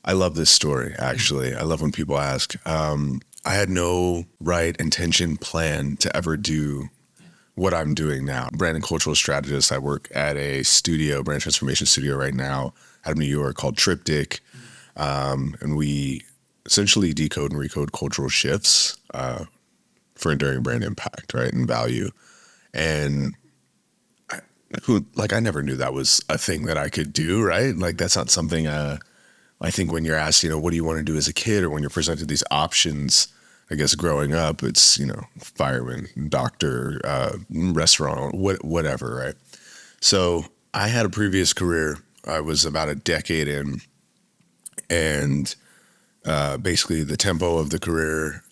I love this story, actually. I love when people ask. I had no right intention, plan to ever do what I'm doing now. Brand and cultural strategist. I work at a studio, brand transformation studio right now out of New York called Triptych. And we essentially decode and recode cultural shifts for enduring brand impact, right, and value. And I never knew that was a thing that I could do, right? Like that's not something I think when you're asked, what do you want to do as a kid, or when you're presented these options, I guess growing up, it's, fireman, doctor, restaurant, whatever, right? So I had a previous career. I was about a decade in, and basically the tempo of the career,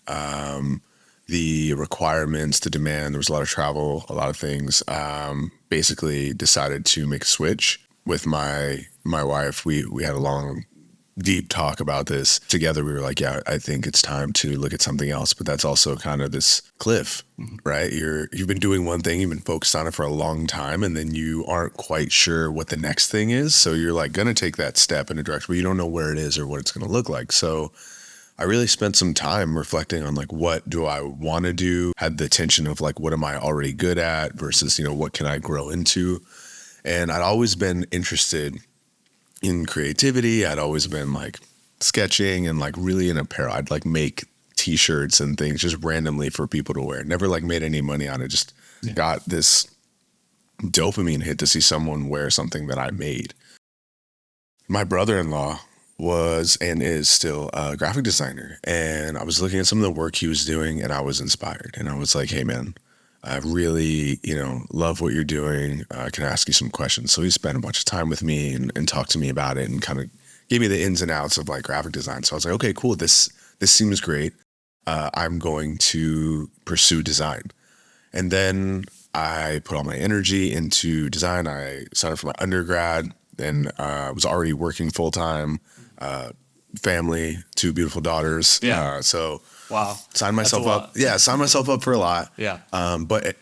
the requirements, the demand, there was a lot of travel, a lot of things, basically decided to make a switch with my wife. We had a long, deep talk about this together. We were like, yeah, I think it's time to look at something else. But that's also kind of this cliff, right? You've been doing one thing, you've been focused on it for a long time, and then you aren't quite sure what the next thing is. So you're like going to take that step in a direction, but you don't know where it is or what it's going to look like. So I really spent some time reflecting on like, what do I want to do? Had the tension of like, what am I already good at versus, what can I grow into? And I'd always been interested in creativity. I'd always been like sketching and like really in apparel. I'd like make t-shirts and things just randomly for people to wear. Never like made any money on it. Just got this dopamine hit to see someone wear something that I made. My brother-in-law was and is still a graphic designer. And I was looking at some of the work he was doing and I was inspired. And I was like, hey man, I really, love what you're doing. Can I ask you some questions? So he spent a bunch of time with me and talked to me about it and kind of gave me the ins and outs of like graphic design. So I was like, okay, cool. This seems great. I'm going to pursue design. And then I put all my energy into design. I signed up for my undergrad and was already working full time. Family, 2 beautiful daughters. Yeah. So wow. Signed myself up. Yeah, signed myself up for a lot. Yeah. But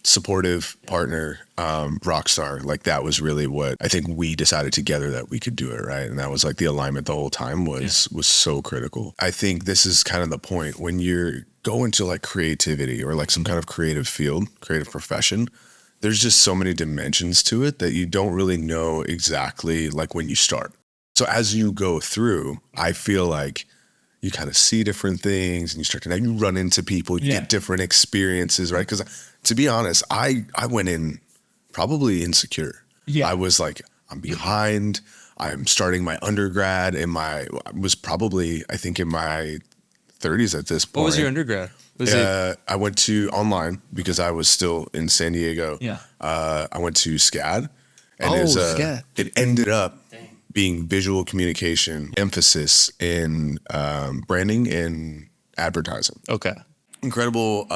supportive partner, rock star. Like that was really what I think we decided together that we could do it, right? And that was like the alignment the whole time was so critical. I think this is kind of the point when you're going to like creativity or like some kind of creative field, creative profession. There's just so many dimensions to it that you don't really know exactly like when you start. So as you go through, I feel like you kind of see different things and you start to, now you run into people, you get different experiences, right? Because to be honest, I went in probably insecure. Yeah. I was like, I'm behind. I'm starting my undergrad I was probably, I think in my 30s at this point. What was your undergrad? I went to online because I was still in San Diego. Yeah. I went to SCAD. And SCAD. It ended up being visual communication, emphasis in branding and advertising. Okay. Incredible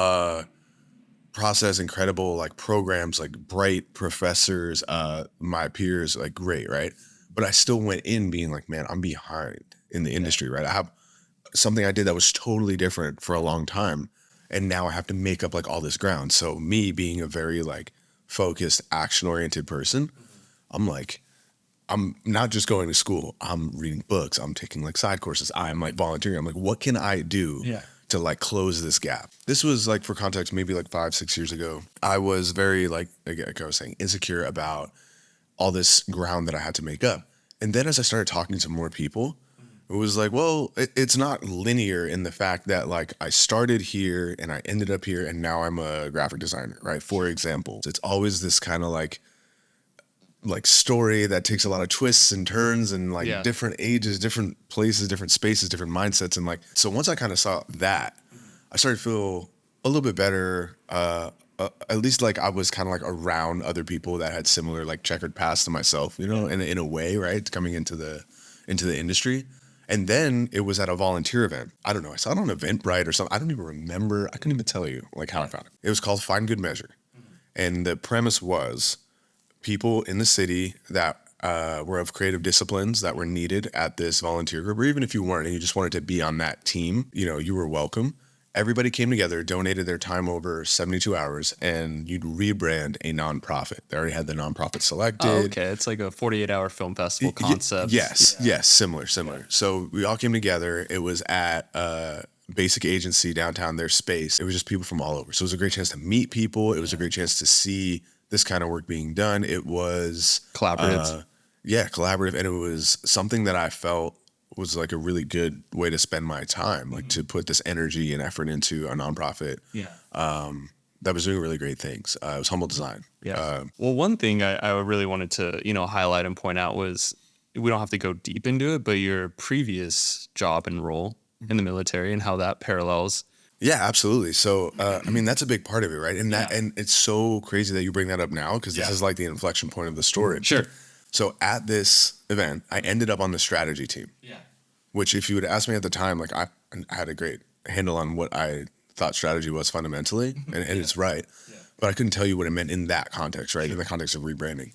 process, incredible like programs, like bright professors, my peers, like great, right? But I still went in being like, man, I'm behind in the industry, right? I have something I did that was totally different for a long time. And now I have to make up like all this ground. So me being a very like focused, action-oriented person, I'm like, I'm not just going to school. I'm reading books. I'm taking like side courses. I'm like volunteering. I'm like, what can I do to like close this gap? This was like, for context, maybe like 5-6 years ago. I was very like I was saying, insecure about all this ground that I had to make up. And then as I started talking to more people, it was like, well, it's not linear in the fact that like I started here and I ended up here and now I'm a graphic designer, right? For example, it's always this kind of like story that takes a lot of twists and turns and like different ages, different places, different spaces, different mindsets. And like, so once I kind of saw that, I started to feel a little bit better. At least like I was kind of like around other people that had similar like checkered paths to myself, in a way, right? Coming into the industry. And then it was at a volunteer event. I don't know. I saw it on Eventbrite or something. I don't even remember. I couldn't even tell you like how I found it. It was called Find Good Measure. And the premise was people in the city that were of creative disciplines that were needed at this volunteer group, or even if you weren't and you just wanted to be on that team, you were welcome. Everybody came together, donated their time over 72 hours, and you'd rebrand a nonprofit. They already had the nonprofit Oh, selected. okay. It's like a 48-hour film festival concept. Yes, yes, similar. Yeah. So we all came together. It was at Basic Agency downtown, their space. It was just people from all over. So it was a great chance to meet people. It was a great chance to see this kind of work being done. It was Collaborative. yeah, collaborative, and it was something that I felt was like a really good way to spend my time, like to put this energy and effort into a nonprofit Yeah. that was doing really great things. It was Humble Design. Yeah. Well, one thing I really wanted to, highlight and point out was we don't have to go deep into it, but your previous job and role in the military and how that parallels. Yeah, absolutely. So, I mean, that's a big part of it, right? And Yeah. and it's so crazy that you bring that up now because this is like the inflection point of the story. Sure. So, at this event, I ended up on the strategy team, Yeah. which, if you would ask me at the time, like I had a great handle on what I thought strategy was fundamentally, and it's right. Yeah. But I couldn't tell you what it meant in that context, right? In the context of rebranding.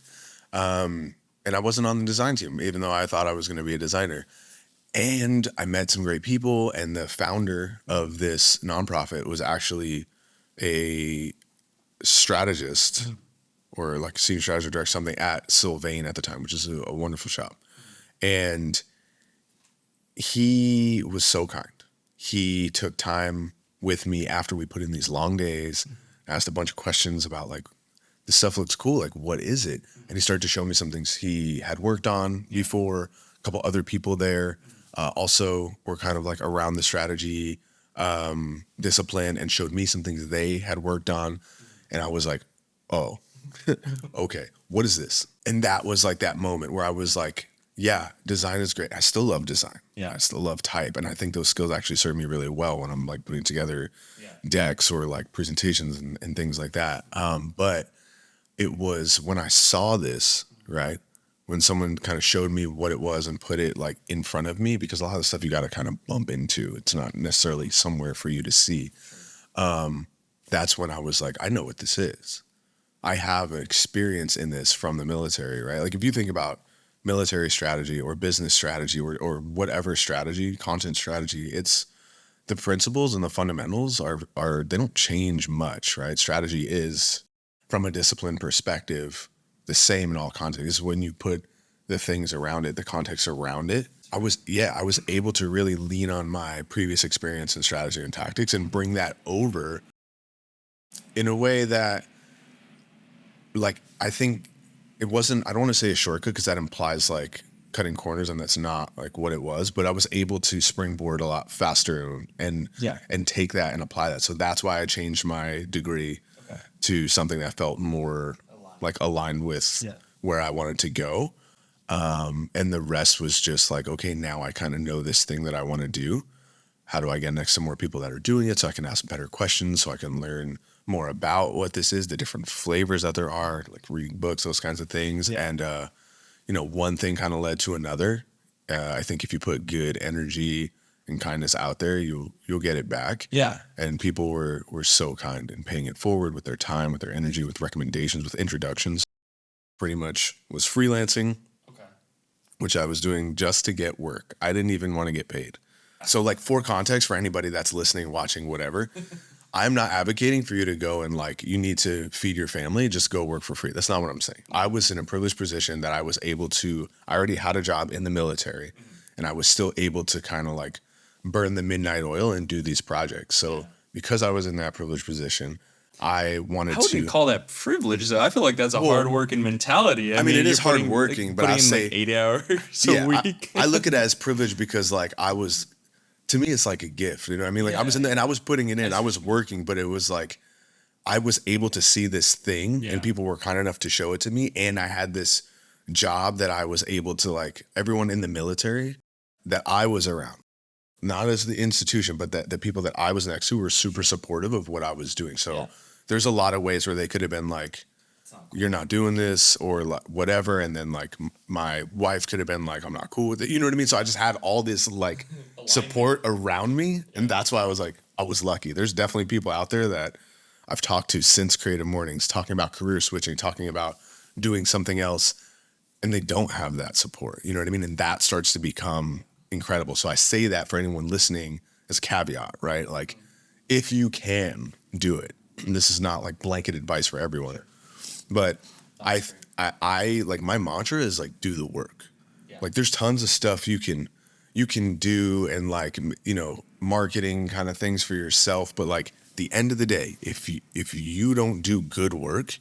And I wasn't on the design team, even though I thought I was going to be a designer. And I met some great people, and the founder of this nonprofit was actually a strategist or like a senior strategist director, something at Sylvain at the time, which is a wonderful shop. And he was so kind. He took time with me after we put in these long days, asked a bunch of questions about like, this stuff looks cool. Like, what is it? And he started to show me some things he had worked on before. A couple other people there also were kind of like around the strategy discipline and showed me some things they had worked on. And I was like, oh, okay, what is this? And that was like that moment where I was like, yeah, design is great. I still love design. Yeah. I still love type. And I think those skills actually serve me really well when I'm like putting together decks or like presentations and things like that. But it was when I saw this, right? When someone kind of showed me what it was and put it like in front of me, because a lot of the stuff you got to kind of bump into. It's not necessarily somewhere for you to see. That's when I was like, I know what this is. I have an experience in this from the military, right? Like if you think about military strategy or business strategy or whatever strategy, content strategy, it's the principles and the fundamentals are they don't change much, right? Strategy is, from a discipline perspective, the same in all contexts. When you put the things around it, the context around it, I was able to really lean on my previous experience in strategy and tactics and bring that over in a way that, like, I think it wasn't, I don't want to say a shortcut because that implies like cutting corners, and that's not like what it was, but I was able to springboard a lot faster and take that and apply that. So that's why I changed my degree to something that felt more like aligned with where I wanted to go. And the rest was just like, okay, now I kind of know this thing that I want to do. How do I get next to more people that are doing it so I can ask better questions, so I can learn more about what this is, the different flavors that there are, like reading books, those kinds of things. Yeah. And, one thing kind of led to another. I think if you put good energy and kindness out there, you'll get it back. Yeah. And people were so kind and paying it forward with their time, with their energy, with recommendations, with introductions. Pretty much was freelancing, which I was doing just to get work. I didn't even want to get paid. So like, for context, for anybody that's listening, watching, whatever, I'm not advocating for you to go and like, you need to feed your family, just go work for free. That's not what I'm saying. I was in a privileged position that I was able to, I already had a job in the military, and I was still able to kind of like burn the midnight oil and do these projects. So because I was in that privileged position, I wanted to. How would you call that privilege, though? I feel like that's a hard-working mentality. I mean, it is hard-working, but I say like 8 hours a week. I look at it as privilege because, like, to me, it's like a gift. You know what I mean? Like, I was in there and I was putting it in. I was working, but it was like I was able to see this thing, and people were kind enough to show it to me. And I had this job that I was able to, like, everyone in the military that I was around, not as the institution, but that the people that I was next to were super supportive of what I was doing. So there's a lot of ways where they could have been like, you're not doing this or like whatever. And then like my wife could have been like, I'm not cool with it. You know what I mean? So I just had all this like support around me. And that's why I was like, I was lucky. There's definitely people out there that I've talked to since Creative Mornings, talking about career switching, talking about doing something else, and they don't have that support. You know what I mean? And that starts to become incredible. So I say that for anyone listening as a caveat, right? Like, if you can do it, and this is not like blanket advice for everyone, but I like my mantra is like do the work. Like there's tons of stuff you can do and like marketing kind of things for yourself, but like the end of the day, if you don't do good work,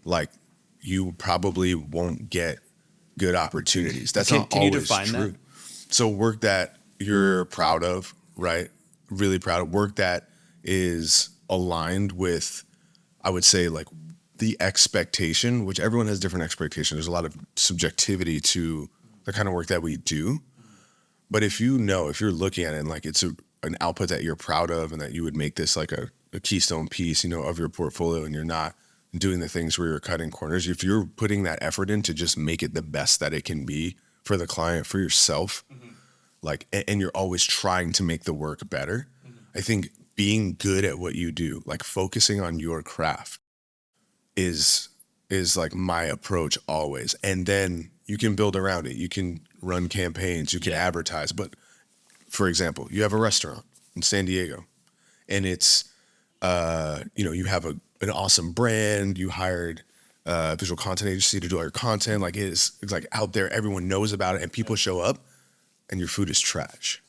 like you probably won't get good opportunities. That's not Can you always define true. that? So work that you're proud of, right? Really proud of work that is aligned with, I would say, like the expectation, which everyone has different expectations. There's a lot of subjectivity to the kind of work that we do. But if you're looking at it and like it's an output that you're proud of and that you would make this like a keystone piece, of your portfolio, and you're not doing the things where you're cutting corners, if you're putting that effort in to just make it the best that it can be for the client, for yourself, like, and you're always trying to make the work better, I think being good at what you do, like focusing on your craft is like my approach always. And then you can build around it. You can run campaigns, you can advertise. But for example, you have a restaurant in San Diego and it's you have an awesome brand, you hired a visual content agency to do all your content, like it's like out there, everyone knows about it, and people show up and your food is trash.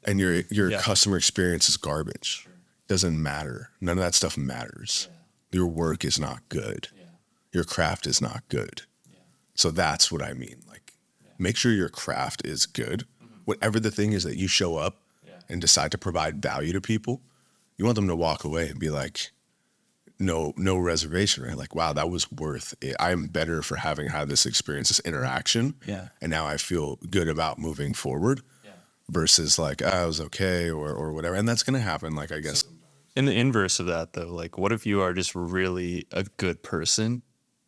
And your customer experience is garbage. Doesn't matter. None of that stuff matters. Your work is not good. Your craft is not good. So that's what I mean. Like, make sure your craft is good. Whatever the thing is that you show up and decide to provide value to people, you want them to walk away and be like, no reservation, right? Like, wow, that was worth it. I'm better for having had this experience, this interaction. And now I feel good about moving forward versus like, I was okay or whatever. And that's going to happen. Like, I guess. In the inverse of that, though, like, what if you are just really a good person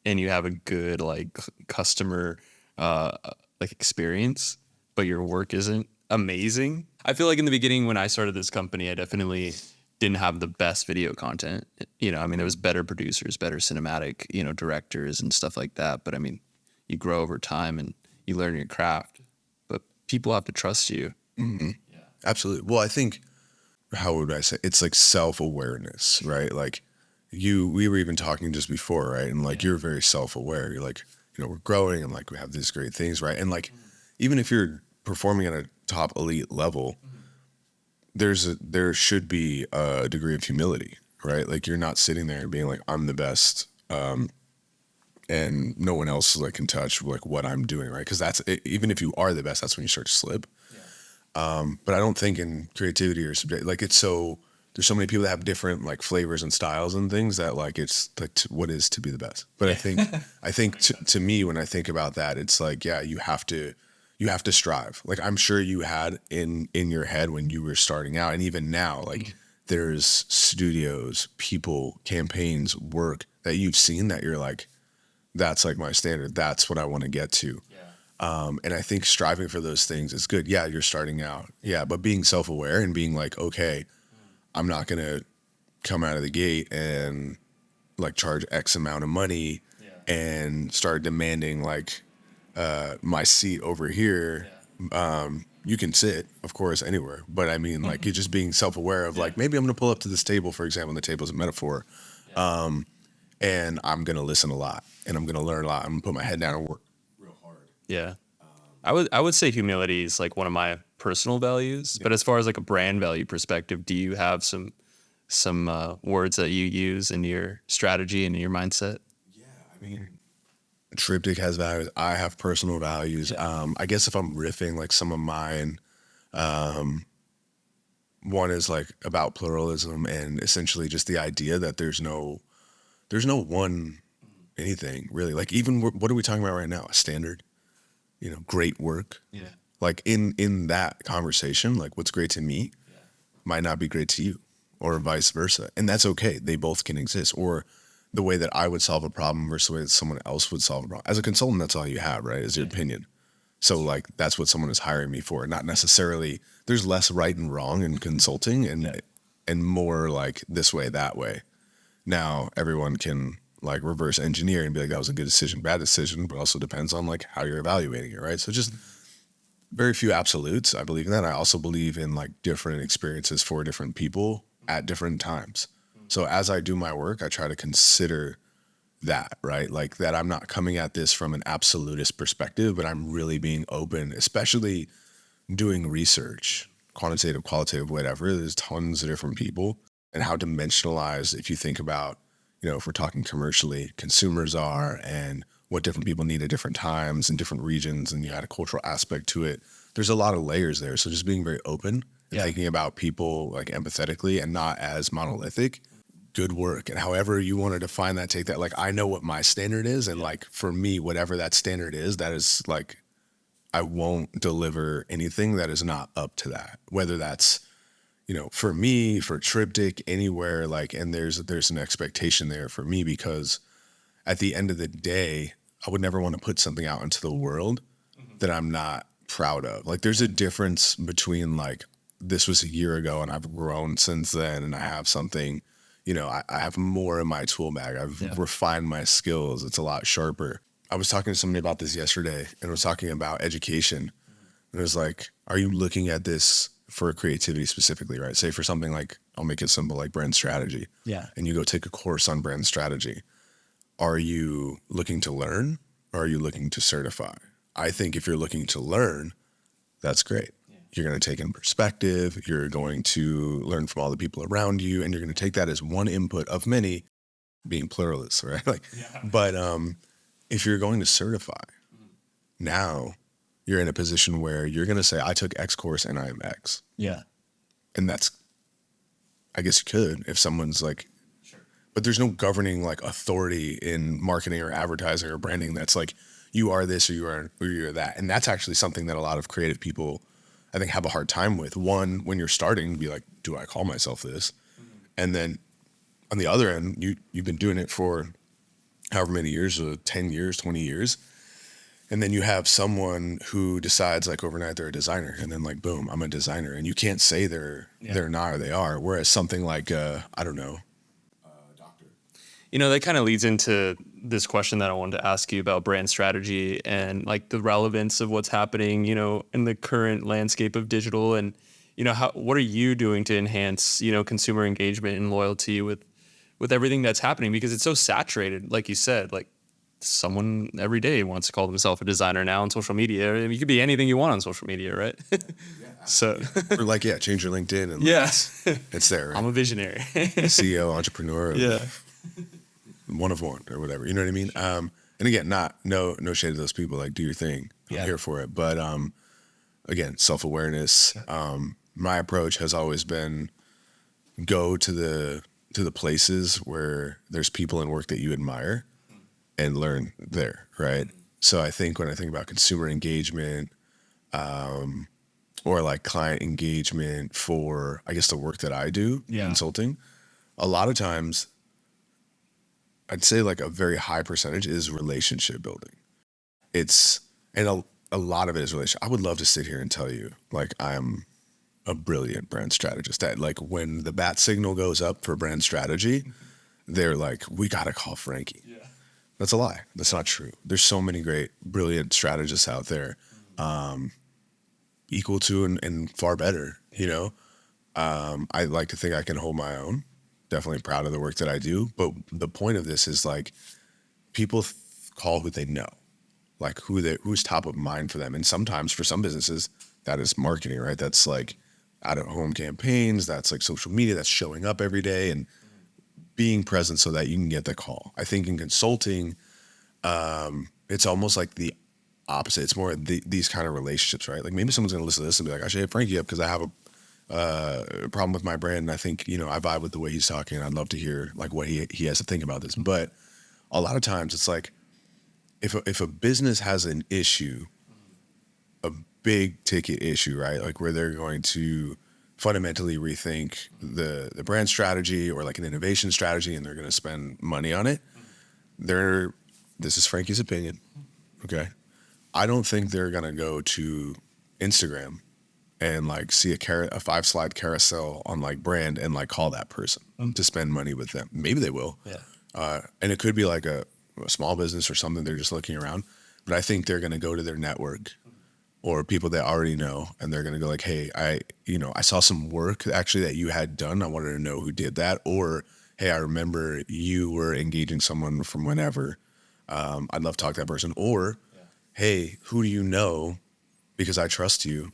and you have a good like customer like experience, but your work isn't amazing? I feel like in the beginning when I started this company, I definitely didn't have the best video content. I mean, there was better producers, better cinematic, directors and stuff like that. But I mean, you grow over time and you learn your craft, but people have to trust you. Absolutely. Well, I think, how would I say, it's like self-awareness, right? Like we were even talking just before, right? And like, you're very self-aware. You're like, we're growing and like we have these great things, right? And like, even if you're performing at a top elite level, there should be a degree of humility, right? Like you're not sitting there and being like, I'm the best, and no one else like can touch like what I'm doing, right? Because that's even if you are the best, that's when you start to slip. But I don't think in creativity or subject, like there's so many people that have different like flavors and styles and things that like it's like what is to be the best. But I think to me when I think about that, it's like you have to strive. Like I'm sure you had in your head when you were starting out, and even now, like there's studios, people, campaigns, work that you've seen that you're like, that's like my standard. That's what I want to get to. And I think striving for those things is good. Yeah, you're starting out. Yeah, but being self-aware and being like, okay, I'm not going to come out of the gate and like charge X amount of money and start demanding like my seat over here. You can sit, of course, anywhere. But I mean, like, you're just being self-aware of like, maybe I'm going to pull up to this table, for example, and the table is a metaphor. And I'm going to listen a lot and I'm going to learn a lot. I'm going to put my head down and work real hard. Yeah. I would say humility is like one of my personal values, but as far as like a brand value perspective, do you have some words that you use in your strategy and in your mindset? Yeah, I mean, Triptych has values. I have personal values. I guess if I'm riffing like some of mine, one is like about pluralism and essentially just the idea that there's no one anything really. Like even what are we talking about right now? A standard, great work. Like in that conversation, like what's great to me might not be great to you, or vice versa, and that's okay. They both can exist. Or the way that I would solve a problem versus the way that someone else would solve a problem. As a consultant, that's all you have, right? Is your opinion. So like that's what someone is hiring me for. Not necessarily. There's less right and wrong in consulting, and more like this way, that way. Now everyone can like reverse engineer and be like, that was a good decision, bad decision, but also depends on like how you're evaluating it, right? So just very few absolutes. I believe in that. I also believe in like different experiences for different people. at different times. So as I do my work, I try to consider that, right? Like that I'm not coming at this from an absolutist perspective, but I'm really being open, especially doing research, quantitative, qualitative, whatever. There's tons of different people and how dimensionalized, if you think about, if we're talking commercially, consumers are and what different people need at different times in different regions, and you add a cultural aspect to it. There's a lot of layers there. So just being very open and thinking about people like empathetically and not as monolithic. Good work. And however you want to define that, take that. Like, I know what my standard is. And like, for me, whatever that standard is, that is like, I won't deliver anything that is not up to that, whether that's, for me, for Triptych, anywhere, like, and there's an expectation there for me, because at the end of the day, I would never want to put something out into the world that I'm not proud of. Like, there's a difference between like, this was a year ago and I've grown since then and I have something, I have more in my tool bag. I've refined my skills. It's a lot sharper. I was talking to somebody about this yesterday and was talking about education. And it was like, are you looking at this for creativity specifically, right? Say for something like, I'll make it simple, like brand strategy. Yeah. And you go take a course on brand strategy. Are you looking to learn or are you looking to certify? I think if you're looking to learn, that's great. You're going to take in perspective. You're going to learn from all the people around you, and you're going to take that as one input of many, being pluralist, right? But if you're going to certify, now you're in a position where you're going to say, I took X course and I am X. Yeah. And that's, I guess you could if someone's like, but there's no governing like authority in marketing or advertising or branding that's like, you are this or you're that. And that's actually something that a lot of creative people, I think, have a hard time with. One, when you're starting, be like, do I call myself this? And then on the other end, you've been doing it for however many years, 10 years, 20 years. And then you have someone who decides like overnight they're a designer, and then like, boom, I'm a designer. And you can't say they're not or they are. Whereas something like, I don't know, doctor. That kind of leads into this question that I wanted to ask you about brand strategy and like the relevance of what's happening, in the current landscape of digital, and, what are you doing to enhance, consumer engagement and loyalty with everything that's happening? Because it's so saturated, like you said, like someone every day wants to call themselves a designer now on social media. I mean, you could be anything you want on social media, right? So, or like, change your LinkedIn and it's there. Right? I'm a visionary. CEO, entrepreneur. One of one or whatever, you know what I mean? And again, no shade to those people, like do your thing. I'm here for it. But again, self-awareness. My approach has always been go to the places where there's people and work that you admire and learn there, right? So I think when I think about consumer engagement, or like client engagement for, I guess, the work that I do, consulting, a lot of times I'd say like a very high percentage is relationship building. And a lot of it is relationship. I would love to sit here and tell you like I'm a brilliant brand strategist, that like when the bat signal goes up for brand strategy, they're like, we got to call Frankie. That's a lie. That's not true. There's so many great, brilliant strategists out there, equal to and far better, I like to think I can hold my own. Definitely proud of the work that I do. But the point of this is like people call who they know, like who's top of mind for them. And sometimes for some businesses, that is marketing, right? That's like out of home campaigns. That's like social media. That's showing up every day and being present so that you can get the call. I think in consulting, it's almost like the opposite. It's more these kind of relationships, right? Like maybe someone's going to listen to this and be like, I should hit Frankie up because I have a problem with my brand. And I think, I vibe with the way he's talking, and I'd love to hear like what he has to think about this. But a lot of times it's like, if a business has an issue, a big ticket issue, right? Like where they're going to fundamentally rethink the brand strategy or like an innovation strategy, and they're going to spend money on it. This is Frankie's opinion. Okay. I don't think they're going to go to Instagram and like see a 5-slide carousel on like brand and like call that person to spend money with them. Maybe they will. And it could be like a small business or something. They're just looking around, but I think they're going to go to their network or people that already know, and they're going to go like, hey, I saw some work actually that you had done. I wanted to know who did that. Or, hey, I remember you were engaging someone from whenever. I'd love to talk to that person. Or, hey, who do you know? Because I trust you.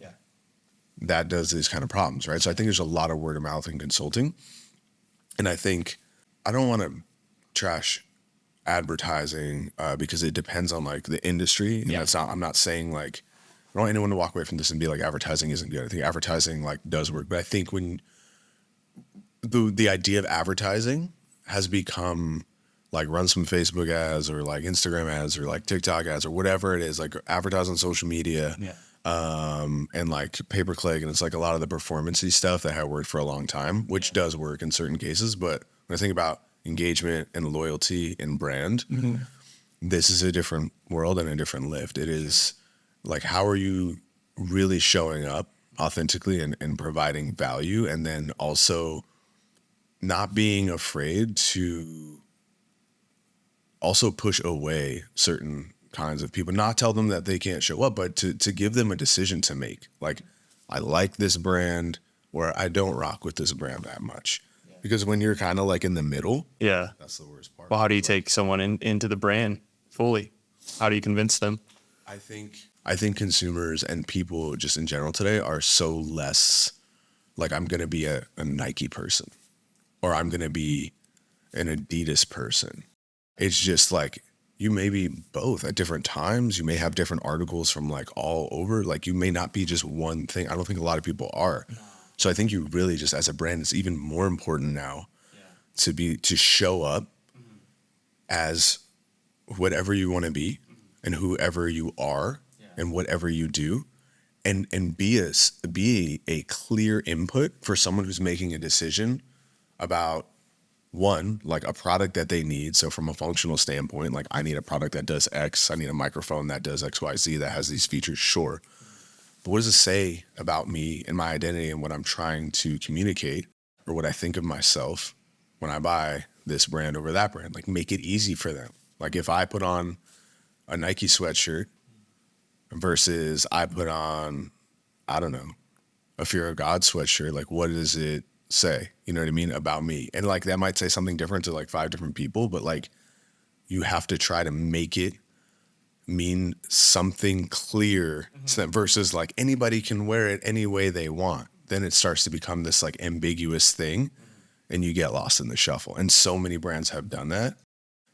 That does these kind of problems, right? So I think there's a lot of word of mouth in consulting. And I think I don't want to trash advertising because it depends on like the industry. And that's not, I'm not saying like, I don't want anyone to walk away from this and be like advertising isn't good. I think advertising like does work, but I think when the idea of advertising has become like run some Facebook ads or like Instagram ads or like TikTok ads or whatever it is, like advertise on social media, and like pay per click, and it's like a lot of the performancey stuff that had worked for a long time, which does work in certain cases. But when I think about engagement and loyalty and brand, this is a different world and a different lift. It is like, how are you really showing up authentically and providing value, and then also not being afraid to also push away certain kinds of people, not tell them that they can't show up, but to give them a decision to make. Like, I like this brand or I don't rock with this brand that much. Because when you're kind of like in the middle, Yeah. that's the worst part. Well, how do you take someone into the brand fully? How do you convince them? I think consumers and people just in general today are so less like, I'm going to be a Nike person or I'm going to be an Adidas person. It's just like, you may be both at different times. You may have different articles from like all over. Like, you may not be just one thing. I don't think a lot of people are. No. So I think you really just, as a brand, it's even more important now to show up as whatever you want to be and whoever you are and whatever you do, and be a clear input for someone who's making a decision about one, like a product that they need. So from a functional standpoint, like, I need a product that does X. I need a microphone that does XYZ that has these features. Sure. But what does it say about me and my identity and what I'm trying to communicate, or what I think of myself when I buy this brand over that brand? Like, make it easy for them. Like, if I put on a Nike sweatshirt versus I put on, I don't know, a Fear of God sweatshirt, like, what does it say? You know what I mean? About me. And like, that might say something different to like 5 different people, but like, you have to try to make it mean something clear, so that versus like anybody can wear it any way they want. Then it starts to become this like ambiguous thing, and you get lost in the shuffle. And so many brands have done that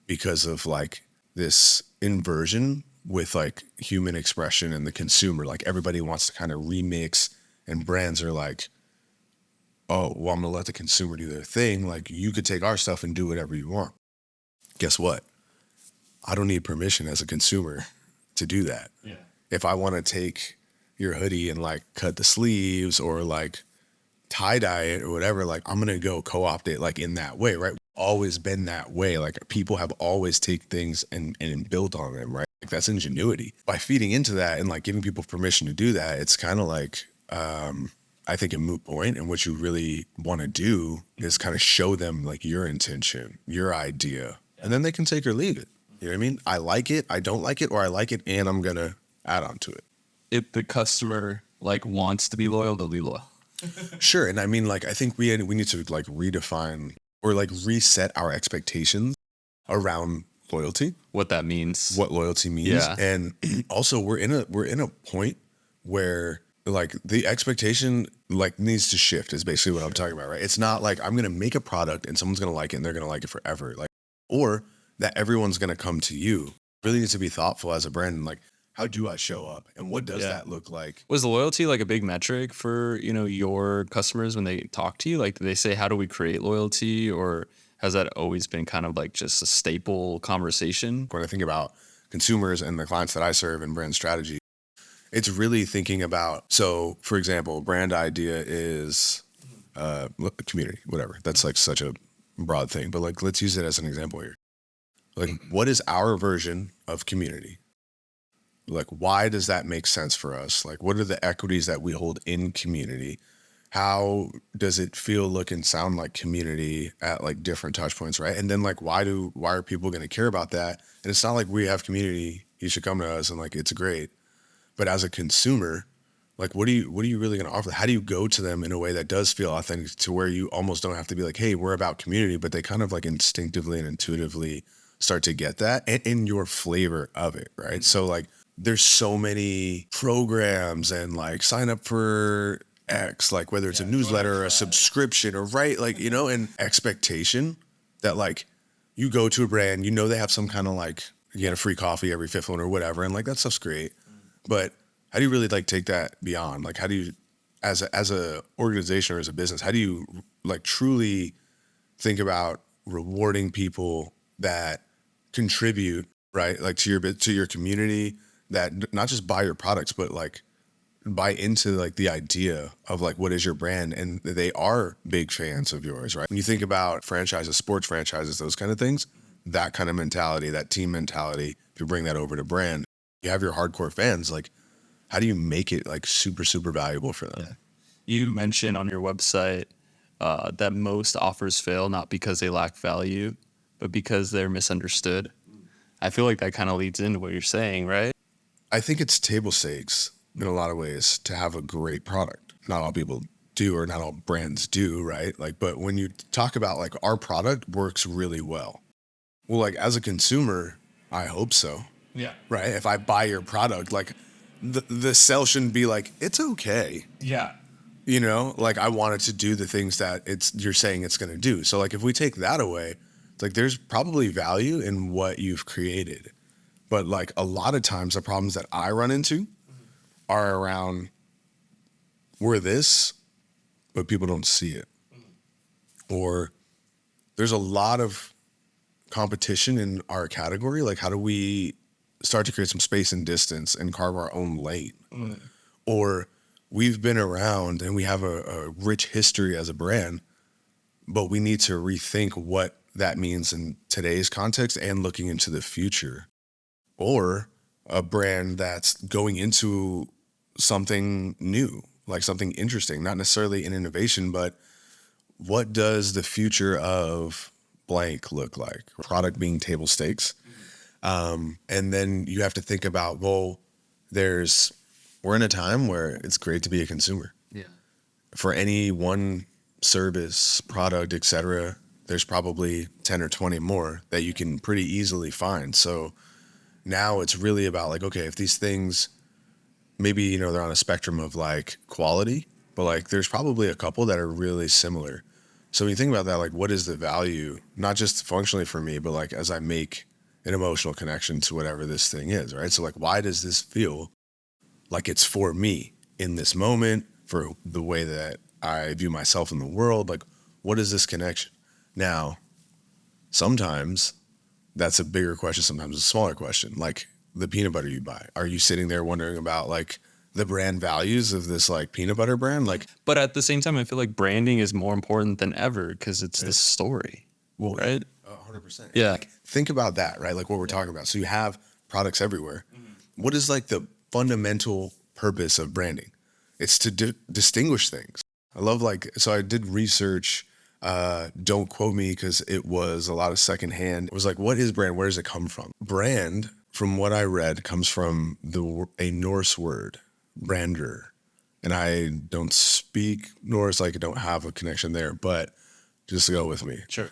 because of like this inversion with like human expression and the consumer. Like, everybody wants to kind of remix, and brands are like, oh, well, I'm gonna let the consumer do their thing. Like, you could take our stuff and do whatever you want. Guess what? I don't need permission as a consumer to do that. Yeah. If I want to take your hoodie and like cut the sleeves or like tie dye it or whatever, like, I'm gonna go co-opt it like in that way, right? Always been that way. Like, people have always taken things and built on them, right? Like, that's ingenuity. By feeding into that and like giving people permission to do that, it's kind of like, I think, a moot point. And what you really want to do is kind of show them like your intention, your idea, and then they can take or leave it. You know what I mean? I like it, I don't like it, or I like it and I'm going to add on to it. If the customer like wants to be loyal, they'll be loyal. Sure. And I mean, like, I think we need to like redefine or like reset our expectations around loyalty. What that means. What loyalty means. Yeah. And also, we're in a point where like the expectation like needs to shift, is basically what I'm talking about, right? It's not like I'm going to make a product and someone's going to like it and they're going to like it forever. Like, or that everyone's going to come to you. Really needs to be thoughtful as a brand, and like, how do I show up and what does that look like? Was loyalty like a big metric for, your customers when they talk to you? Like, do they say, how do we create loyalty, or has that always been kind of like just a staple conversation? When I think about consumers and the clients that I serve in brand strategy, it's really thinking about, so for example, brand idea is community, whatever. That's like such a broad thing, but like, let's use it as an example here. Like, what is our version of community? Like, why does that make sense for us? Like, what are the equities that we hold in community? How does it feel, look, and sound like community at like different touch points, right? And then like, why are people going to care about that? And it's not like we have community, you should come to us and like, it's great. But as a consumer, like what are you really going to offer? How do you go to them in a way that does feel authentic to where you almost don't have to be like, hey, we're about community, but they kind of like instinctively and intuitively start to get that and in your flavor of it, right? So like there's so many programs and like sign up for X, like whether it's a newsletter or a subscription or right, like, you know, and expectation that like you go to a brand, you know, they have some kind of like, you get a free coffee every fifth one or whatever. And like, that stuff's great. But how do you really like take that beyond? Like, how do you, as a organization or as a business, how do you like truly think about rewarding people that contribute, right? Like to your community that not just buy your products, but like buy into like the idea of like what is your brand and they are big fans of yours, right? When you think about franchises, sports franchises, those kind of things, that kind of mentality, that team mentality, if you bring that over to brand, you have your hardcore fans, like how do you make it like super, super valuable for them? Yeah. You mentioned on your website that most offers fail not because they lack value, but because they're misunderstood. I feel like that kind of leads into what you're saying, right? I think it's table stakes in a lot of ways to have a great product. Not all people do or not all brands do, right? Like, but when you talk about like our product works really well. Well, like as a consumer, I hope so, Yeah. right? If I buy your product, like the sell shouldn't be like, it's okay. Yeah. You know, like I want it to do the things that you're saying it's going to do. So like if we take that away, it's like there's probably value in what you've created. But like a lot of times the problems that I run into are around we're this, but people don't see it. Or there's a lot of competition in our category. Like how do we start to create some space and distance and carve our own lane? Or we've been around and we have a rich history as a brand, but we need to rethink what that means in today's context and looking into the future. Or a brand that's going into something new, like something interesting, not necessarily an innovation, but what does the future of blank look like? Product being table stakes. And then you have to think about, well, we're in a time where it's great to be a consumer. Yeah. For any one service, product, etc., there's probably 10 or 20 more that you can pretty easily find. So now it's really about like, okay, if these things, maybe, you know, they're on a spectrum of like quality, but like there's probably a couple that are really similar. So when you think about that, like what is the value, not just functionally for me, but like as I make an emotional connection to whatever this thing is, right? So like, why does this feel like it's for me in this moment, for the way that I view myself in the world? Like, what is this connection? Now, sometimes that's a bigger question, sometimes it's a smaller question. Like the peanut butter you buy. Are you sitting there wondering about like the brand values of this like peanut butter brand? Like, But at the same time, I feel like branding is more important than ever because it's the story, well, right? 100%. Yeah. Like, think about that, right? Like what we're talking about. So you have products everywhere. What is like the fundamental purpose of branding? It's to distinguish things. I love like, so I did research, don't quote me because it was a lot of secondhand. It was like, what is brand? Where does it come from? Brand, from what I read, comes from a Norse word, brander. And I don't speak Norse, like I don't have a connection there, but just go with me. Sure.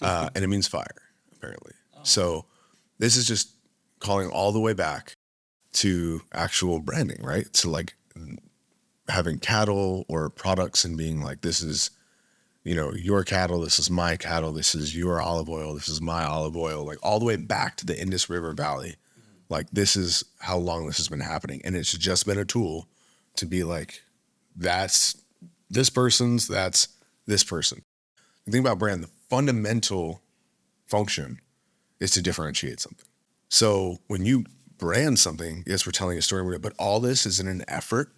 And it means fire, apparently. So this is just calling all the way back to actual branding, right? To like having cattle or products and being like, this is, you know, your cattle, this is my cattle, this is your olive oil, this is my olive oil, like all the way back to the Indus River Valley. Like this is how long this has been happening. And it's just been a tool to be like, that's this person's, that's this person. The thing about brand, the fundamental function is to differentiate something. So when you brand something, yes, we're telling a story, but all this is in an effort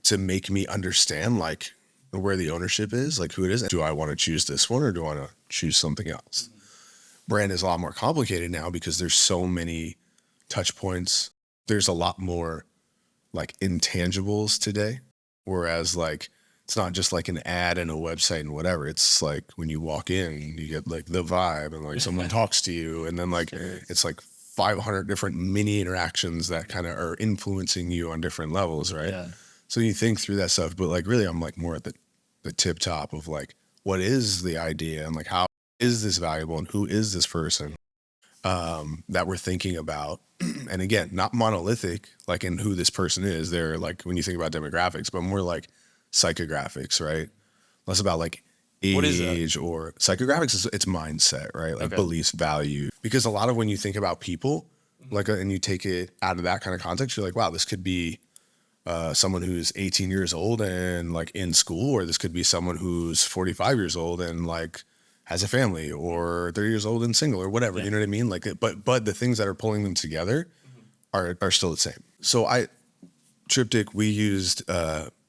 to make me understand like where the ownership is, like who it is. Do I want to choose this one or do I want to choose something else? Brand is a lot more complicated now because there's so many touch points. There's a lot more like intangibles today. Whereas like, it's not just like an ad and a website and whatever. It's like when you walk in, you get like the vibe and like someone talks to you and then like, it's like 500 different mini interactions that kind of are influencing you on different levels, right? Yeah. So you think through that stuff, but like really I'm like more at the tip top of like what is the idea and like how is this valuable and who is this person that we're thinking about. And again, not monolithic like in who this person is. They're like when you think about demographics, but more like psychographics, right? Less about like What is that? age or psychographics is it's mindset, right? Like Okay. beliefs, value. Because a lot of when you think about people, like and you take it out of that kind of context, you're like, wow, this could be someone who's 18 years old and like in school, or this could be someone who's 45 years old and like has a family, or 30 years old and single, or whatever. Yeah. You know what I mean? Like, but the things that are pulling them together are still the same. So Triptych, we used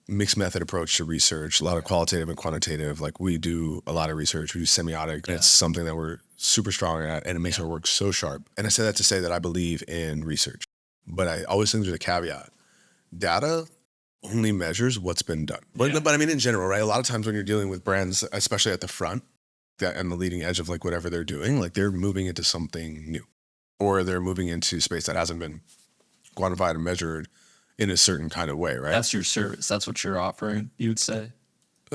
mixed method approach to research, a lot of qualitative and quantitative. Like we do a lot of research. We use semiotic. Yeah. It's something that we're super strong at, and it makes our work so sharp. And I say that to say that I believe in research, but I always think there's a caveat. Data only measures what's been done. But, Yeah. but I mean, in general, right? A lot of times when you're dealing with brands, especially at the front, that and the leading edge of like whatever they're doing, like they're moving into something new, or they're moving into space that hasn't been quantified and measured in a certain kind of way, right? That's your service. That's what you're offering, you would say.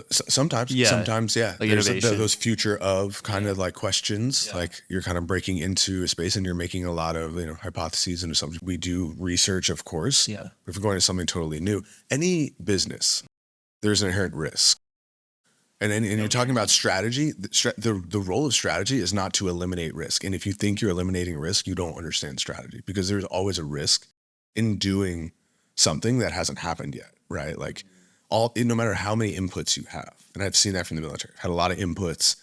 Sometimes, Yeah. yeah. Like There's innovation. those future of kind of like questions, Yeah. like you're kind of breaking into a space and you're making a lot of, hypotheses and assumptions. We do research, of course. Yeah. If we're going to something totally new, any business, there's an inherent risk. And you're talking about strategy. The role of strategy is not to eliminate risk. And if you think you're eliminating risk, you don't understand strategy, because there's always a risk in doing something that hasn't happened yet, right? Like no matter how many inputs you have, and I've seen that from the military, had a lot of inputs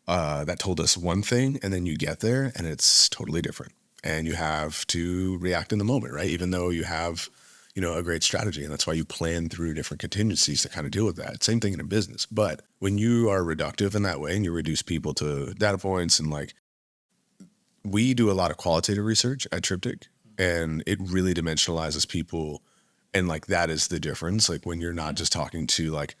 that told us one thing, and then you get there and it's totally different, and you have to react in the moment, right? Even though you have, a great strategy, and that's why you plan through different contingencies to kind of deal with that. Same thing in a business, but when you are reductive in that way and you reduce people to data points, and like we do a lot of qualitative research at Triptych, and it really dimensionalizes people. And like that is the difference. Like when you're not just talking to like,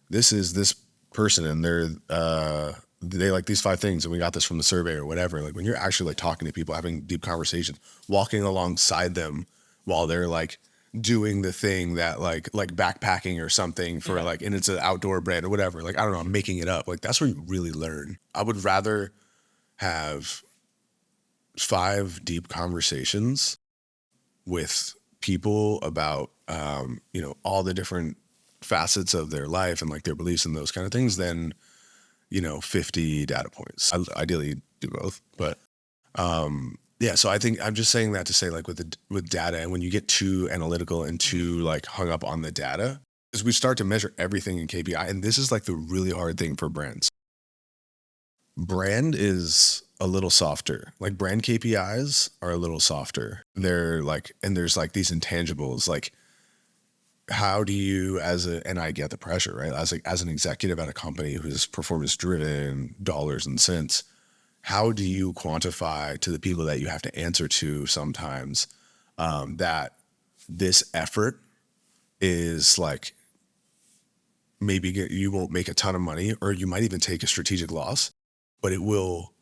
this is this person and they like these 5 things and we got this from the survey or whatever. Like when you're actually like talking to people, having deep conversations, walking alongside them while they're like doing the thing that like backpacking or something for like, and it's an outdoor brand or whatever. Like, I don't know, I'm making it up. Like that's where you really learn. I would rather have 5 deep conversations with people about all the different facets of their life and like their beliefs and those kind of things than 50 data points. I ideally do both, but yeah. So I think I'm just saying that to say like with data, and when you get too analytical and too like hung up on the data, is we start to measure everything in KPI, and this is like the really hard thing for brands. Brand is a little softer. Like brand KPIs are a little softer. They're like, and there's like these intangibles, like how do you and I get the pressure, right? As an executive at a company who's performance driven, dollars and cents, how do you quantify to the people that you have to answer to sometimes that this effort is like, maybe you won't make a ton of money, or you might even take a strategic loss, but it will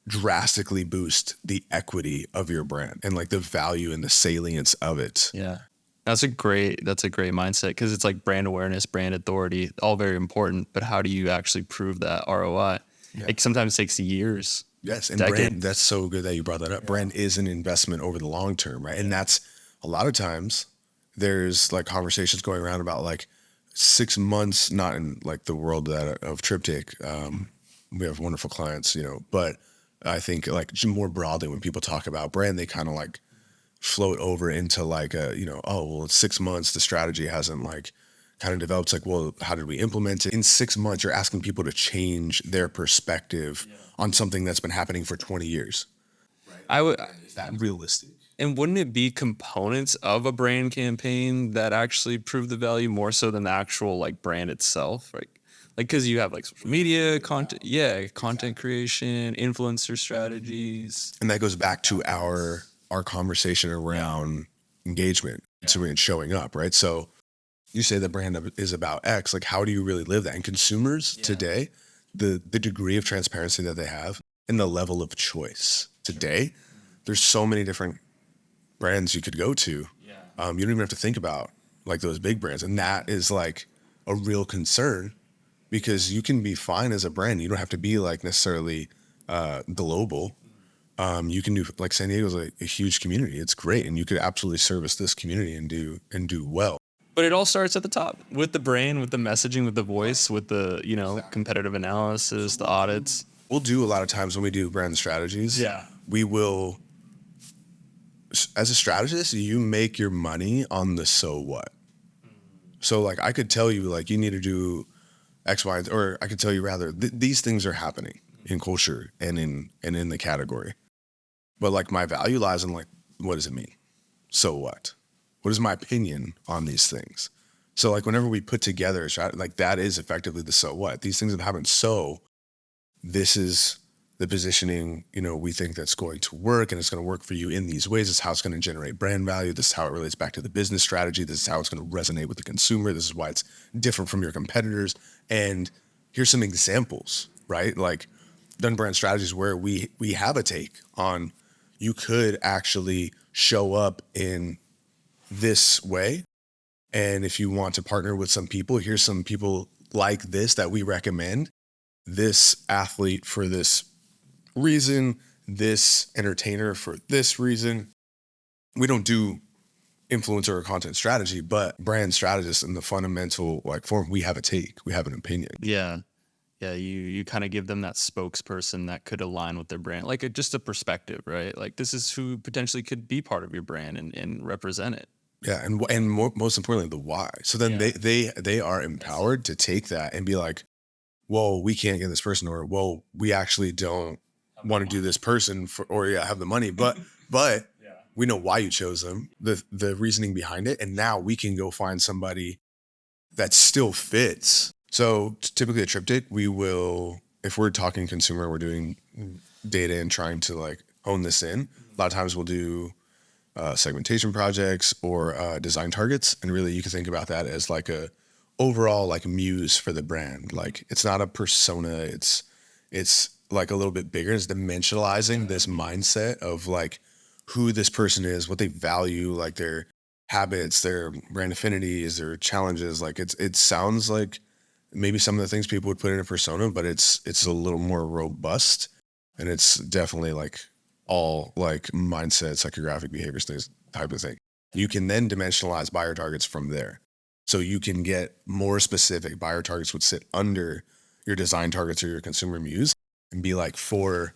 drastically boost the equity of your brand and like the value and the salience of it. Yeah. That's a great mindset, because it's like brand awareness, brand authority, all very important. But how do you actually prove that ROI? Yeah. Like sometimes it takes years. Yes. And decades. brand, that's so good that you brought that up. Yeah. Brand is an investment over the long term, right? And that's a lot of times there's like conversations going around about like 6 months, not in like the world of Triptych. We have wonderful clients, but I think like more broadly, when people talk about brand, they kind of like float over into like oh, well, it's 6 months, the strategy hasn't like kind of developed. It's like, well, how did we implement it? In 6 months, you're asking people to change their perspective on something that's been happening for 20 years. Right. Is that realistic? And wouldn't it be components of a brand campaign that actually prove the value more so than the actual like brand itself? Right. Like, because you have like social media content, content creation, influencer strategies. And that goes back to our conversation around engagement and showing up, right? So you say the brand is about X, like how do you really live that? And consumers today, the degree of transparency that they have and the level of choice today, there's so many different brands you could go to. Yeah. You don't even have to think about like those big brands. And that is like a real concern because you can be fine as a brand. You don't have to be like necessarily global. You can do like San Diego's a huge community. It's great. And you could absolutely service this community and do well. But it all starts at the top with the brain, with the messaging, with the voice, with the, competitive analysis, the audits. We'll do a lot of times when we do brand strategies. Yeah. We will, as a strategist, you make your money on the so what. So like I could tell you like you need to do X, Y, or I could tell you rather these things are happening in culture and in the category. But like my value lies in like what does it mean? So what? What is my opinion on these things? So like whenever we put together a strategy, like that is effectively the so what. These things have happened. So this is the positioning, we think that's going to work and it's going to work for you in these ways. This is how it's going to generate brand value. This is how it relates back to the business strategy. This is how it's going to resonate with the consumer. This is why it's different from your competitors. And here's some examples, right? Like done brand strategies where we have a take on you could actually show up in this way. And if you want to partner with some people, here's some people like this that we recommend. This athlete for this reason, this entertainer for this reason. We don't do influencer or content strategy, but brand strategists in the fundamental like form, we have a take, we have an opinion. Yeah. Yeah, you kind of give them that spokesperson that could align with their brand, like just a perspective, right? Like this is who potentially could be part of your brand and represent it. Yeah, and most importantly, the why. So then they are empowered to take that and be like, "Whoa, we can't get this person," or "Whoa, we actually don't want to do this person for," or "Yeah, have the money, but we know why you chose them, the reasoning behind it, and now we can go find somebody that still fits." So typically a triptych, we will, if we're talking consumer, we're doing data and trying to like hone this in. A lot of times we'll do segmentation projects or design targets, and really you can think about that as like a overall like muse for the brand. Like it's not a persona, it's like a little bit bigger. It's dimensionalizing this mindset of like who this person is, what they value, like their habits, their brand affinities, their challenges. Like it sounds like maybe some of the things people would put in a persona, but it's a little more robust, and it's definitely like all like mindset, psychographic behaviors, things type of thing. You can then dimensionalize buyer targets from there. So you can get more specific. Buyer targets would sit under your design targets or your consumer muse and be like for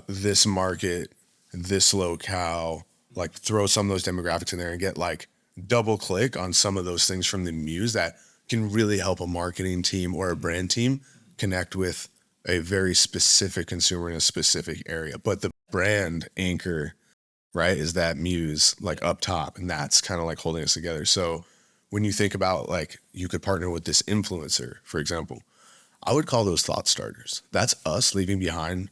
this market, this locale, like throw some of those demographics in there and get like double click on some of those things from the muse that can really help a marketing team or a brand team connect with a very specific consumer in a specific area. But the brand anchor, right, is that muse like up top, and that's kind of like holding us together. So when you think about like you could partner with this influencer, for example, I would call those thought starters. That's us leaving behind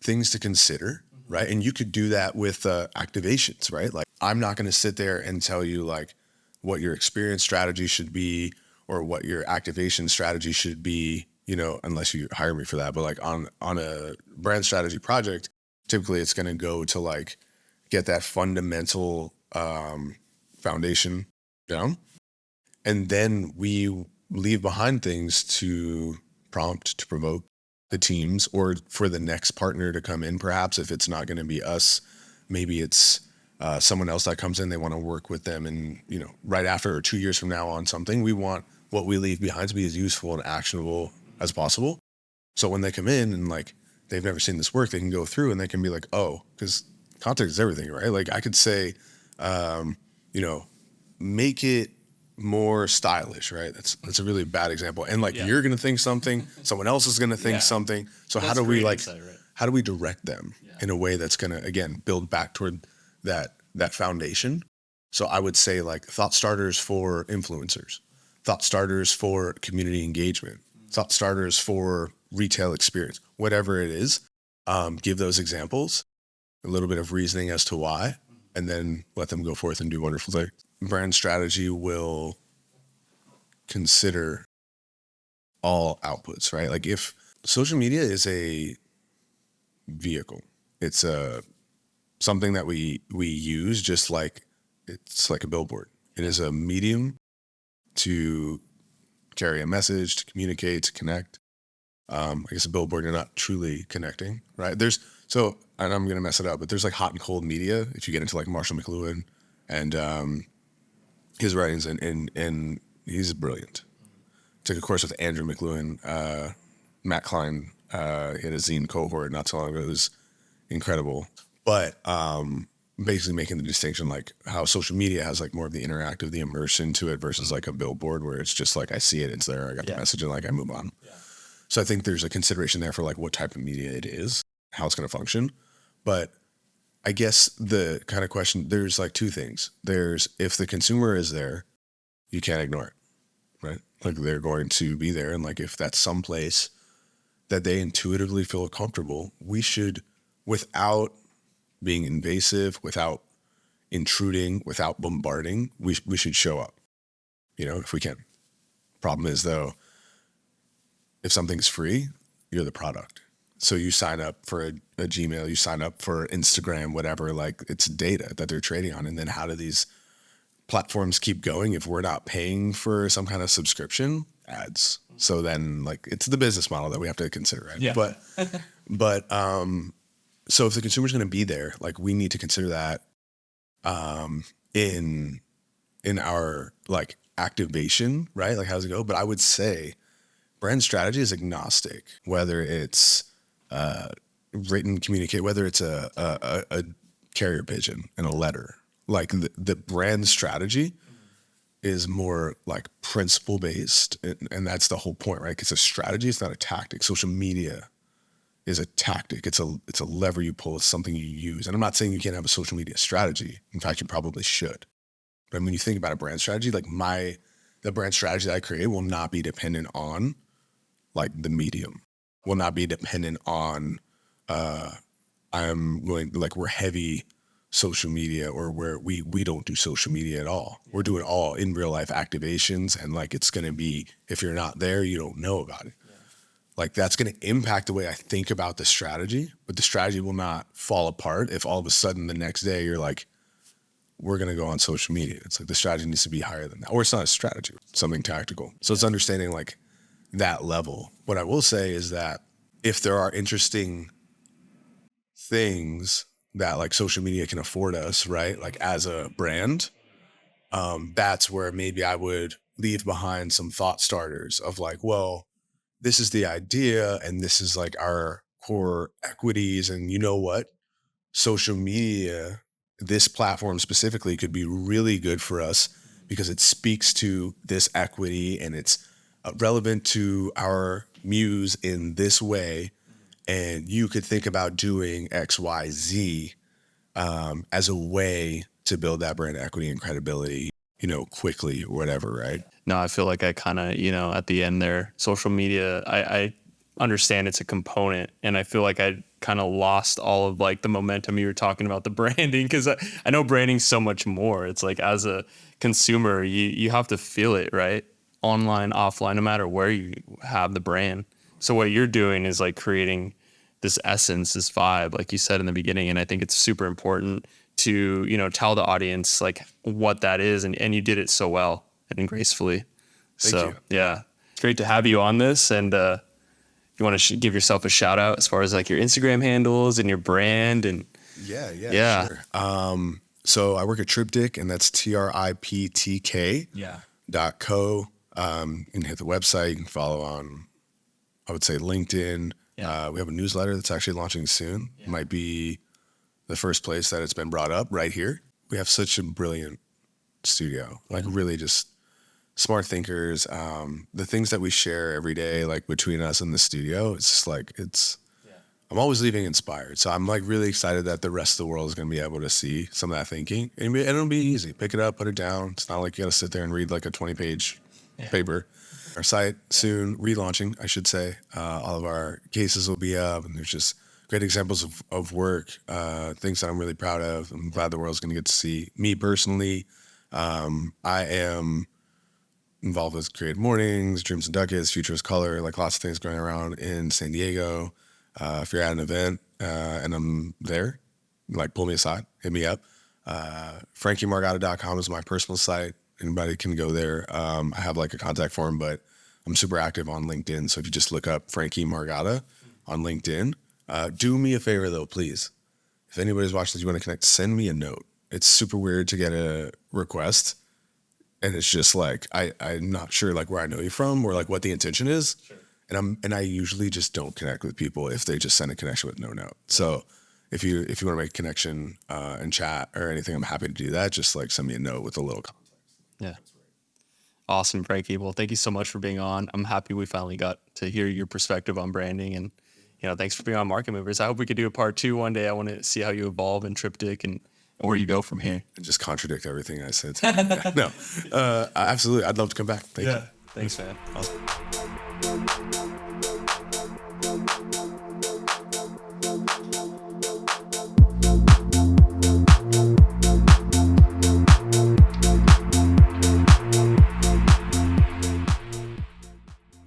things to consider, right? And you could do that with activations, right? Like I'm not going to sit there and tell you like what your experience strategy should be or what your activation strategy should be, unless you hire me for that. But like on a brand strategy project, typically it's going to go to like get that fundamental foundation down. And then we leave behind things to prompt, to provoke the teams or for the next partner to come in. Perhaps if it's not going to be us, maybe it's someone else that comes in, they want to work with them. And, right after or 2 years from now on something, we want what we leave behind to be as useful and actionable as possible. So when they come in and like, they've never seen this work, they can go through and they can be like, oh, because context is everything, right? Like I could say, make it more stylish, right? That's a really bad example. And like you're gonna think something, someone else is gonna think something. So how do we like insight, right? How do we direct them in a way that's gonna again build back toward that foundation? So I would say like thought starters for influencers, thought starters for community engagement, thought starters for retail experience, whatever it is. Give those examples, a little bit of reasoning as to why, and then let them go forth and do wonderful things. Brand strategy will consider all outputs, right? Like if social media is a vehicle, it's a something that we use just like it's like a billboard. It is a medium to carry a message, to communicate, to connect. I guess a billboard, you're not truly connecting, right? And I'm gonna mess it up, but there's like hot and cold media. If you get into like Marshall McLuhan and his writings, and he's brilliant. Took a course with Andrew McLuhan, Matt Klein. He had a zine cohort not so long ago. It was incredible, but basically making the distinction like how social media has like more of the interactive, the immersion to it versus like a billboard where it's just like I see it, it's there, I got the message, and like I move on. Yeah. So I think there's a consideration there for like what type of media it is, how it's going to function. But I guess the kind of question, there's like two things. There's if the consumer is there, you can't ignore it, right? Like they're going to be there, and like if that's someplace that they intuitively feel comfortable, we should, without being invasive, without intruding, without bombarding, we should show up, if we can. Problem is though, if something's free, you're the product. So you sign up for a Gmail, you sign up for Instagram, whatever, like it's data that they're trading on. And then how do these platforms keep going if we're not paying for some kind of subscription? Ads. So then like it's the business model that we have to consider, right? Yeah. But so if the consumer's going to be there, like we need to consider that in our like activation, right? Like how's it go? But I would say brand strategy is agnostic, whether it's written communicate, whether it's a carrier pigeon and a letter. Like the brand strategy is more like principle based, and that's the whole point, right? It's a strategy, it's not a tactic. Social media is a tactic. It's a lever you pull. It's something you use. And I'm not saying you can't have a social media strategy. In fact, you probably should. But when you think about a brand strategy, like the brand strategy that I create will not be dependent on like the medium, will not be dependent on we're heavy social media, or where we don't do social media at all. We're doing all in real life activations, and like it's gonna be, if you're not there, you don't know about it. Yeah. Like that's gonna impact the way I think about the strategy, but the strategy will not fall apart if all of a sudden the next day you're like, we're gonna go on social media. It's like the strategy needs to be higher than that. Or it's not a strategy, it's something tactical. So it's understanding like that level. What I will say is that if there are interesting things that like social media can afford us, right? Like as a brand, that's where maybe I would leave behind some thought starters of like, well, this is the idea and this is like our core equities. And you know what? Social media, this platform specifically, could be really good for us because it speaks to this equity and it's relevant to our muse in this way. And you could think about doing X, Y, Z as a way to build that brand equity and credibility, quickly or whatever, right? No, I feel like I kind of, at the end there, social media, I understand it's a component, and I feel like I kind of lost all of like the momentum you were talking about, the branding, because I know branding's so much more. It's like as a consumer, you have to feel it, right? Online, offline, no matter where you have the brand. So what you're doing is like creating this essence, this vibe, like you said in the beginning. And I think it's super important to, tell the audience like what that is. And you did it so well and gracefully. Thank you. Yeah, it's great to have you on this. And you want to give yourself a shout out as far as like your Instagram handles and your brand and yeah. Sure. So I work at Triptych, and that's TRIPTK. Yeah. .co. You can hit the website. You can follow on, I would say, LinkedIn. Yeah. We have a newsletter that's actually launching soon. Yeah. Might be the first place that it's been brought up right here. We have such a brilliant studio, like really just smart thinkers. The things that we share every day, like between us and the studio, it's just like, I'm always leaving inspired. So I'm like really excited that the rest of the world is going to be able to see some of that thinking. And it'll be easy. Pick it up, put it down. It's not like you got to sit there and read like a 20-page paper. Our site soon, relaunching, I should say. All of our cases will be up, and there's just great examples of work, things that I'm really proud of. I'm glad the world's going to get to see. Me personally, I am involved with Creative Mornings, Dreams and Ducats, Future is Color, like lots of things going around in San Diego. If you're at an event and I'm there, like pull me aside, hit me up. FrankieMargotta.com is my personal site. Anybody can go there. I have like a contact form, but I'm super active on LinkedIn. So if you just look up Frankie Margotta on LinkedIn, do me a favor though, please. If anybody's watching this, you want to connect, send me a note. It's super weird to get a request, and it's just like I'm not sure like where I know you from or like what the intention is. Sure. And I usually just don't connect with people if they just send a connection with no note. So if you want to make a connection and chat or anything, I'm happy to do that. Just like send me a note with a little context. Yeah. Awesome, Frankie. Well, thank you so much for being on. I'm happy we finally got to hear your perspective on branding, and thanks for being on Market Movers. I hope we could do a part 2 one day. I want to see how you evolve in Triptych and where you go from here. And just contradict everything I said. No, absolutely. I'd love to come back. Thank you. Thanks, man. Awesome.